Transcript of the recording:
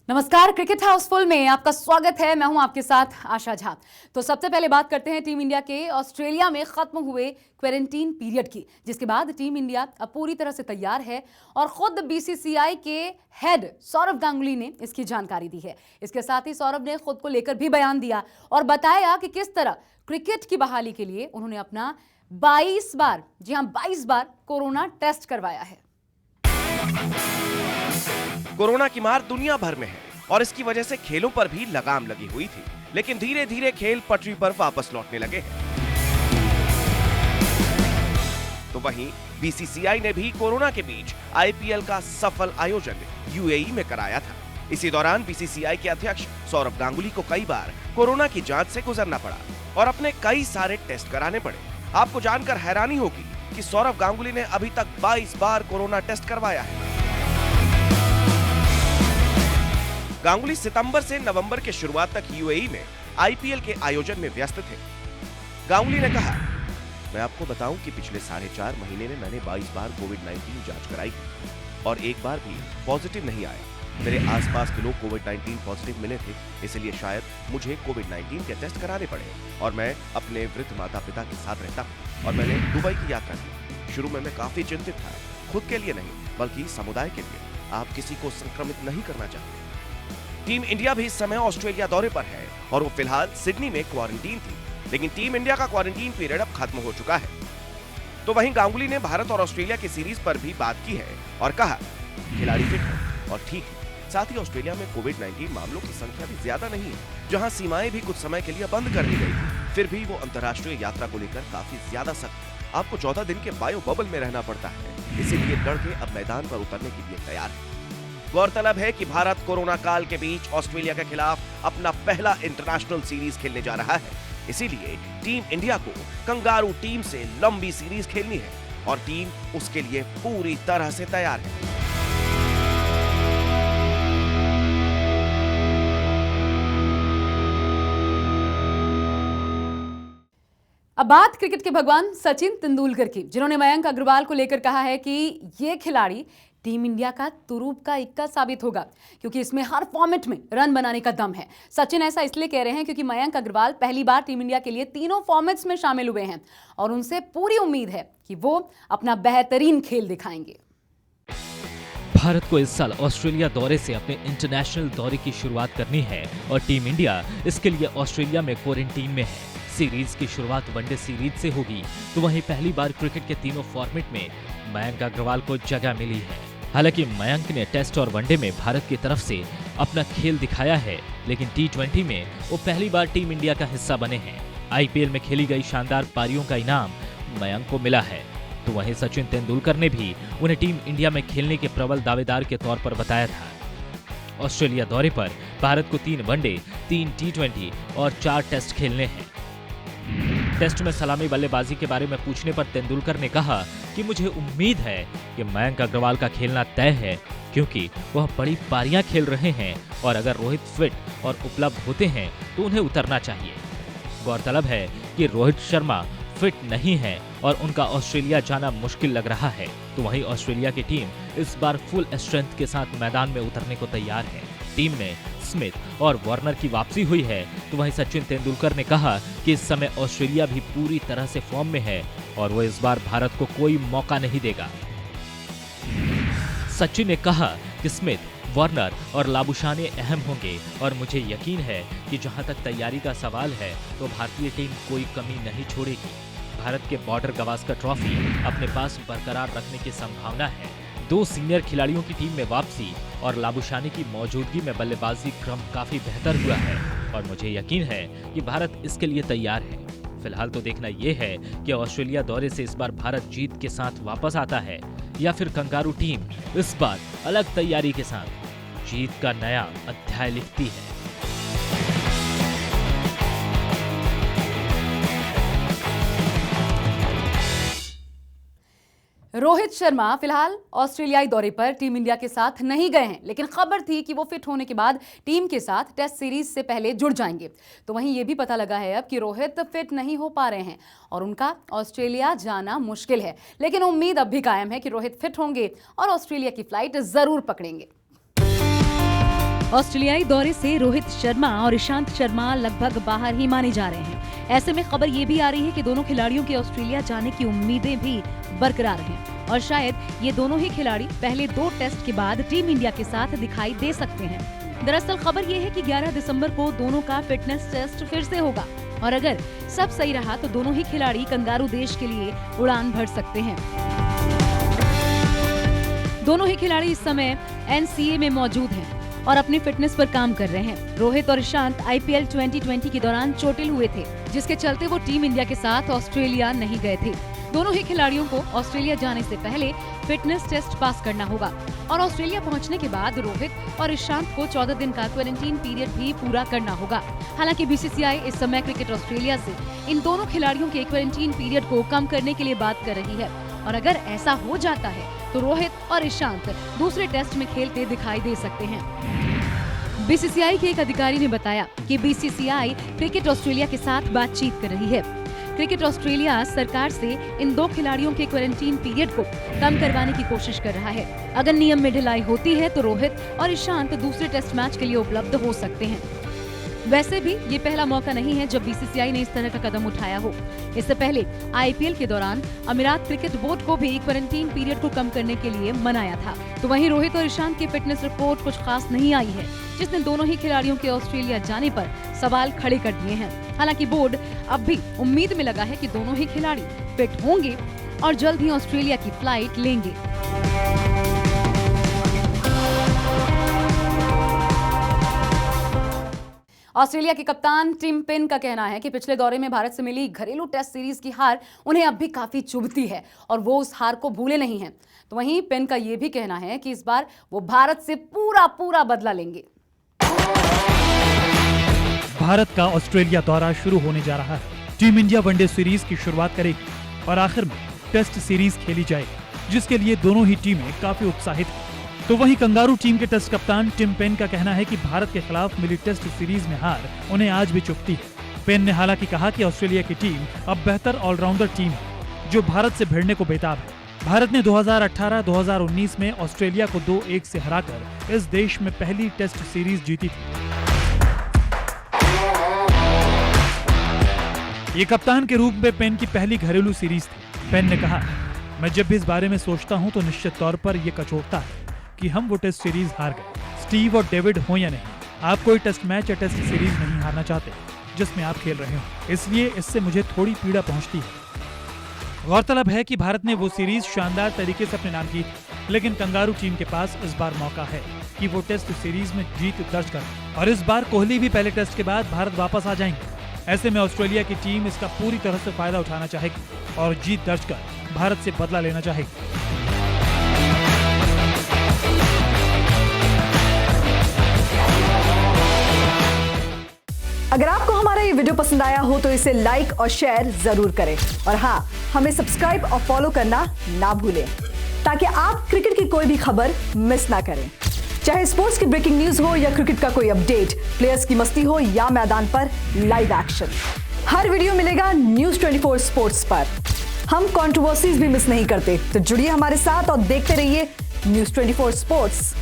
नमस्कार, क्रिकेट हाउसफुल में आपका स्वागत है। मैं हूं आपके साथ आशा झा। तो सबसे पहले बात करते हैं टीम इंडिया के ऑस्ट्रेलिया में खत्म हुए क्वारंटीन पीरियड की, जिसके बाद टीम इंडिया अब पूरी तरह से तैयार है और खुद बीसीसीआई के हेड सौरव गांगुली ने इसकी जानकारी दी है। इसके साथ ही सौरव ने खुद को लेकर भी बयान दिया और बताया कि किस तरह क्रिकेट की बहाली के लिए उन्होंने अपना 22 बार, जी हां 22 बार कोरोना टेस्ट करवाया है। कोरोना की मार दुनिया भर में है और इसकी वजह से खेलों पर भी लगाम लगी हुई थी, लेकिन धीरे धीरे खेल पटरी पर वापस लौटने लगे हैं। तो वहीं बीसीसीआई ने भी कोरोना के बीच आईपीएल का सफल आयोजन यूएई में कराया था। इसी दौरान बीसीसीआई के अध्यक्ष सौरव गांगुली को कई बार कोरोना की जांच से गुजरना पड़ा और अपने कई सारे टेस्ट कराने पड़े। आपको जानकर हैरानी होगी कि सौरव गांगुली ने अभी तक 22 बार कोरोना टेस्ट करवाया है। गांगुली सितंबर से नवंबर के शुरुआत तक यूएई में आईपीएल के आयोजन में व्यस्त थे। गांगुली ने कहा, मैं आपको बताऊं कि पिछले 4.5 महीने में मैंने 22 बार कोविड-19 जांच कराई और एक बार भी पॉजिटिव नहीं आया। मेरे आसपास के लोग कोविड-19 पॉजिटिव मिले थे, इसलिए शायद मुझे कोविड-19 के टेस्ट कराने पड़े। और मैं अपने वृद्ध माता पिता के साथ रहता हूँ और मैंने दुबई की यात्रा की। शुरू में मैं काफी चिंतित था, खुद के लिए नहीं बल्कि समुदाय के लिए। आप किसी को संक्रमित नहीं करना चाहते। टीम इंडिया भी इस समय ऑस्ट्रेलिया दौरे पर है और वो फिलहाल सिडनी में क्वारंटीन थी, लेकिन टीम इंडिया का क्वारंटीन पीरियड अब खत्म हो चुका है। तो वहीं गांगुली ने भारत और ऑस्ट्रेलिया की सीरीज पर भी बात की है और कहा, खिलाड़ी फिट है और ठीक है। साथ ही ऑस्ट्रेलिया में कोविड-19 मामलों की संख्या भी ज्यादा नहीं है, जहां सीमाएं भी कुछ समय के लिए बंद कर दी गई थी। फिर भी वो अंतर्राष्ट्रीय यात्रा को लेकर काफी ज्यादा सख्त है। आपको 14 दिन के बायो बबल में रहना पड़ता है, इसीलिए लड़के अब मैदान पर उतरने के लिए तैयार है। गौरतलब है कि भारत कोरोना काल के बीच ऑस्ट्रेलिया के खिलाफ अपना पहला इंटरनेशनल सीरीज खेलने जा रहा है। इसीलिए टीम इंडिया को कंगारू टीम से लंबी सीरीज खेलनी है और टीम उसके लिए पूरी तरह से तैयार है। अब बात क्रिकेट के भगवान सचिन तेंदुलकर की, जिन्होंने मयंक अग्रवाल को लेकर कहा है कि ये खिलाड़ी टीम इंडिया का तुरूप का इक्का साबित होगा, क्योंकि इसमें हर फॉर्मेट में रन बनाने का दम है। सचिन ऐसा इसलिए कह रहे हैं क्योंकि मयंक अग्रवाल पहली बार टीम इंडिया के लिए तीनों फॉर्मेट्स में शामिल हुए हैं और उनसे पूरी उम्मीद है कि वो अपना बेहतरीन खेल दिखाएंगे। भारत को इस साल ऑस्ट्रेलिया दौरे से अपने इंटरनेशनल दौरे की शुरुआत करनी है और टीम इंडिया इसके लिए ऑस्ट्रेलिया में क्वारंटीन में है। सीरीज की शुरुआत वनडे सीरीज से होगी, तो वहीं पहली बार क्रिकेट के तीनों फॉर्मेट में मयंक अग्रवाल को जगह मिली है। हालांकि मयंक ने टेस्ट और वनडे में भारत की तरफ से अपना खेल दिखाया है, लेकिन टी20 में वो पहली बार टीम इंडिया का हिस्सा बने हैं। आईपीएल में खेली गई शानदार पारियों का इनाम मयंक को मिला है। तो वहीं सचिन तेंदुलकर ने भी उन्हें टीम इंडिया में खेलने के प्रबल दावेदार के तौर पर बताया था। ऑस्ट्रेलिया दौरे पर भारत को 3 वनडे, 3 टी20 और 4 टेस्ट खेलने हैं। टेस्ट में सलामी बल्लेबाजी के बारे में पूछने पर तेंदुलकर ने कहा कि मुझे उम्मीद है कि मयंक अग्रवाल का खेलना तय है, क्योंकि वह बड़ी पारियां खेल रहे हैं और अगर रोहित फिट और उपलब्ध होते हैं तो उन्हें उतरना चाहिए। गौरतलब है कि रोहित शर्मा फिट नहीं है और उनका ऑस्ट्रेलिया जाना मुश्किल लग रहा है। तो वहीं ऑस्ट्रेलिया की टीम इस बार फुल स्ट्रेंथ के साथ मैदान में उतरने को तैयार है। टीम में स्मिथ और वार्नर की वापसी हुई है। तो वहीं सचिन तेंदुलकर ने कहा कि इस समय ऑस्ट्रेलिया भी पूरी तरह से फॉर्म में है और वो इस बार भारत को कोई मौका नहीं देगा। सचिन ने कहा कि स्मिथ, वार्नर और लाबुशाने अहम होंगे और मुझे यकीन है कि जहां तक तैयारी का सवाल है तो भारतीय टीम कोई कमी नहीं छोड़ेगी। भारत के बॉर्डर गवास्कर ट्रॉफी अपने पास बरकरार रखने की संभावना है। 2 सीनियर खिलाड़ियों की टीम में वापसी और लाबुशाने की मौजूदगी में बल्लेबाजी क्रम काफी बेहतर हुआ है और मुझे यकीन है कि भारत इसके लिए तैयार है। फिलहाल तो देखना यह है कि ऑस्ट्रेलिया दौरे से इस बार भारत जीत के साथ वापस आता है या फिर कंगारू टीम इस बार अलग तैयारी के साथ जीत का नया अध्याय लिखती है। रोहित शर्मा फिलहाल ऑस्ट्रेलियाई दौरे पर टीम इंडिया के साथ नहीं गए हैं, लेकिन खबर थी कि वो फिट होने के बाद टीम के साथ टेस्ट सीरीज से पहले जुड़ जाएंगे। तो वहीं ये भी पता लगा है अब कि रोहित फिट नहीं हो पा रहे हैं और उनका ऑस्ट्रेलिया जाना मुश्किल है, लेकिन उम्मीद अब भी कायम है कि रोहित फिट होंगे और ऑस्ट्रेलिया की फ्लाइट जरूर पकड़ेंगे। ऑस्ट्रेलियाई दौरे से रोहित शर्मा और ईशांत शर्मा लगभग बाहर ही माने जा रहे हैं। ऐसे में खबर ये भी आ रही है कि दोनों खिलाड़ियों के ऑस्ट्रेलिया जाने की उम्मीदें भी बरकरार हैं और शायद ये दोनों ही खिलाड़ी पहले 2 टेस्ट के बाद टीम इंडिया के साथ दिखाई दे सकते हैं। दरअसल खबर ये है कि 11 दिसंबर को दोनों का फिटनेस टेस्ट फिर से होगा और अगर सब सही रहा तो दोनों ही खिलाड़ी कंगारू देश के लिए उड़ान भर सकते हैं। दोनों ही खिलाड़ी इस समय NCA में मौजूद हैं और अपनी फिटनेस पर काम कर रहे हैं। रोहित और ईशांत IPL 2020 के दौरान चोटिल हुए थे, जिसके चलते वो टीम इंडिया के साथ ऑस्ट्रेलिया नहीं गए थे। दोनों ही खिलाड़ियों को ऑस्ट्रेलिया जाने से पहले फिटनेस टेस्ट पास करना होगा और ऑस्ट्रेलिया पहुंचने के बाद रोहित और ईशांत को 14 दिन का क्वारंटीन पीरियड भी पूरा करना होगा। हालांकि BCCI इस समय क्रिकेट ऑस्ट्रेलिया से इन दोनों खिलाड़ियों के क्वारंटीन पीरियड को कम करने के लिए बात कर रही है और अगर ऐसा हो जाता है तो रोहित और ईशांत दूसरे टेस्ट में खेलते दिखाई दे सकते हैं। BCCI के एक अधिकारी ने बताया कि BCCI क्रिकेट ऑस्ट्रेलिया के साथ बातचीत कर रही है। क्रिकेट ऑस्ट्रेलिया सरकार से इन 2 खिलाड़ियों के क्वारंटीन पीरियड को कम करवाने की कोशिश कर रहा है। अगर नियम में ढिलाई होती है तो रोहित और ईशांत दूसरे टेस्ट मैच के लिए उपलब्ध हो सकते हैं। वैसे भी ये पहला मौका नहीं है जब BCCI ने इस तरह का कदम उठाया हो। इससे पहले IPL के दौरान अमीरात क्रिकेट बोर्ड को भी क्वारंटीन पीरियड को कम करने के लिए मनाया था। तो वहीं रोहित और ईशांत की फिटनेस रिपोर्ट कुछ खास नहीं आई है, जिसने दोनों ही खिलाड़ियों के ऑस्ट्रेलिया जाने पर सवाल खड़े कर दिए हैं। हालांकि बोर्ड अब भी उम्मीद में लगा है कि दोनों ही खिलाड़ी फिट होंगे और जल्द ही ऑस्ट्रेलिया की फ्लाइट लेंगे। ऑस्ट्रेलिया के कप्तान टिम पेन का कहना है कि पिछले दौरे में भारत से मिली घरेलू टेस्ट सीरीज की हार उन्हें अब भी काफी चुभती है और वो उस हार को भूले नहीं हैं। तो वहीं पेन का ये भी कहना है कि इस बार वो भारत से पूरा बदला लेंगे। भारत का ऑस्ट्रेलिया दौरा शुरू होने जा रहा है। टीम इंडिया वनडे सीरीज की शुरुआत करेगी और आखिर में टेस्ट सीरीज खेली जाएगी, जिसके लिए दोनों ही टीमें काफी उत्साहित हैं। तो वहीं कंगारू टीम के टेस्ट कप्तान टिम पेन का कहना है कि भारत के खिलाफ मिली टेस्ट सीरीज में हार उन्हें आज भी चुभती है। पेन ने हालांकि कहा कि ऑस्ट्रेलिया की टीम अब बेहतर ऑलराउंडर टीम है, जो भारत से भिड़ने को बेताब है। भारत ने 2018-2019 में ऑस्ट्रेलिया को 2-1 से हराकर इस देश में पहली टेस्ट सीरीज जीती थी। ये कप्तान के रूप में पेन की पहली घरेलू सीरीज थी। पेन ने कहा, मैं जब भी इस बारे में सोचता हूं तो निश्चित तौर पर यह कचोटता है कि हम वो टेस्ट सीरीज हार गए। स्टीव और डेविड हो या नहीं, आप कोई टेस्ट मैच या टेस्ट सीरीज नहीं हारना चाहते जिसमें आप खेल रहे हो, इसलिए इससे मुझे थोड़ी पीड़ा पहुंचती है। गौरतलब है कि भारत ने वो सीरीज शानदार तरीके से अपने नाम की, लेकिन कंगारू टीम के पास इस बार मौका है कि वो टेस्ट सीरीज में जीत दर्ज करे और इस बार कोहली भी पहले टेस्ट के बाद भारत वापस आ जाएंगे। ऐसे में ऑस्ट्रेलिया की टीम इसका पूरी तरह से फायदा उठाना चाहेगी और जीत दर्ज कर भारत से बदला लेना चाहेगी। अगर आपको हमारा ये वीडियो पसंद आया हो तो इसे लाइक और शेयर जरूर करें और हाँ, हमें सब्सक्राइब और फॉलो करना ना भूलें ताकि आप क्रिकेट की कोई भी खबर मिस ना करें। चाहे स्पोर्ट्स की ब्रेकिंग न्यूज हो या क्रिकेट का कोई अपडेट, प्लेयर्स की मस्ती हो या मैदान पर लाइव एक्शन, हर वीडियो मिलेगा न्यूज़ 24 स्पोर्ट्स पर। हम कंट्रोवर्सीज भी मिस नहीं करते, तो जुड़िए हमारे साथ और देखते रहिए न्यूज़ 24 स्पोर्ट्स।